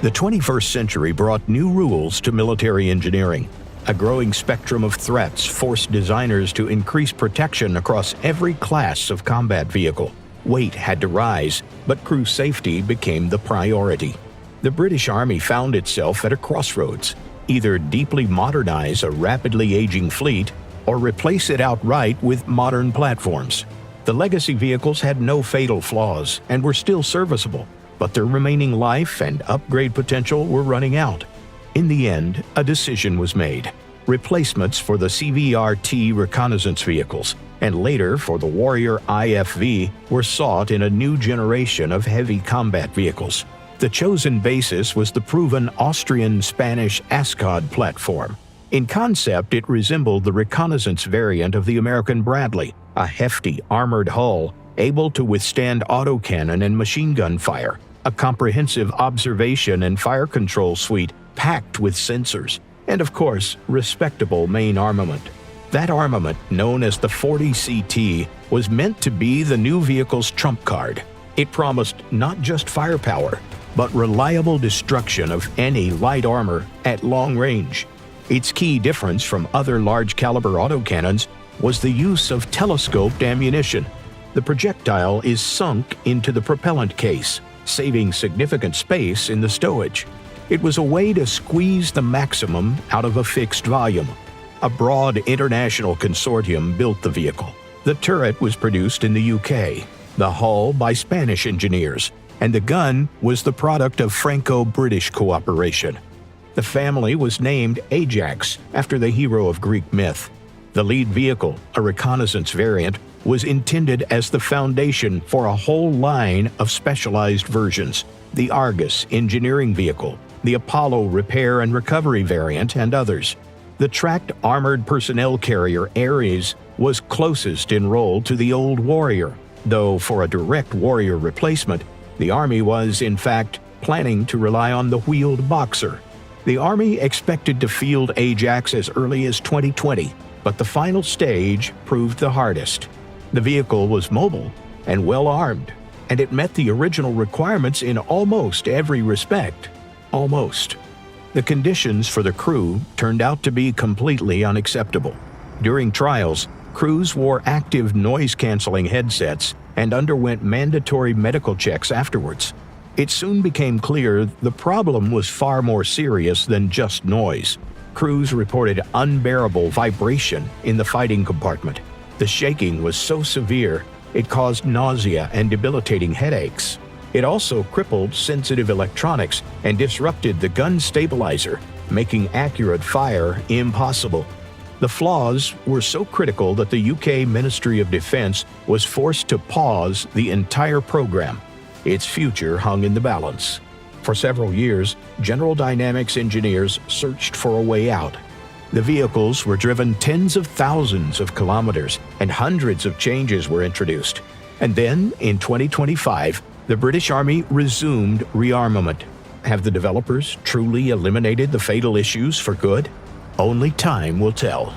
The 21st century brought new rules to military engineering. A growing spectrum of threats forced designers to increase protection across every class of combat vehicle. Weight had to rise, but crew safety became the priority. The British Army found itself at a crossroads: either deeply modernize a rapidly aging fleet or replace it outright with modern platforms. The legacy vehicles had no fatal flaws and were still serviceable, but their remaining life and upgrade potential were running out. In the end, a decision was made. Replacements for the CVRT reconnaissance vehicles, and later for the Warrior IFV, were sought in a new generation of heavy combat vehicles. The chosen basis was the proven Austrian-Spanish Ascod platform. In concept, it resembled the reconnaissance variant of the American Bradley, a hefty, armored hull able to withstand autocannon and machine gun fire, a comprehensive observation and fire control suite packed with sensors, and of course, respectable main armament. That armament, known as the 40CT, was meant to be the new vehicle's trump card. It promised not just firepower, but reliable destruction of any light armor at long range. Its key difference from other large-caliber autocannons was the use of telescoped ammunition. The projectile is sunk into the propellant case, saving significant space in the stowage. It was a way to squeeze the maximum out of a fixed volume. A broad international consortium built the vehicle. The turret was produced in the UK, the hull by Spanish engineers, and the gun was the product of Franco-British cooperation. The family was named Ajax, after the hero of Greek myth. The lead vehicle, a reconnaissance variant, was intended as the foundation for a whole line of specialized versions: the Argus engineering vehicle, the Apollo repair and recovery variant, and others. The tracked armored personnel carrier Ares was closest in role to the old Warrior, though for a direct Warrior replacement, the Army was, in fact, planning to rely on the wheeled Boxer. The Army expected to field Ajax as early as 2020, but the final stage proved the hardest. The vehicle was mobile and well-armed, and it met the original requirements in almost every respect. Almost. The conditions for the crew turned out to be completely unacceptable. During trials, crews wore active noise-canceling headsets and underwent mandatory medical checks afterwards. It soon became clear the problem was far more serious than just noise. Crews reported unbearable vibration in the fighting compartment. The shaking was so severe, it caused nausea and debilitating headaches. It also crippled sensitive electronics and disrupted the gun stabilizer, making accurate fire impossible. The flaws were so critical that the UK Ministry of Defence was forced to pause the entire program. Its future hung in the balance. For several years, General Dynamics engineers searched for a way out. The vehicles were driven tens of thousands of kilometers, and hundreds of changes were introduced. And then, in 2025, the British Army resumed rearmament. Have the developers truly eliminated the fatal issues for good? Only time will tell.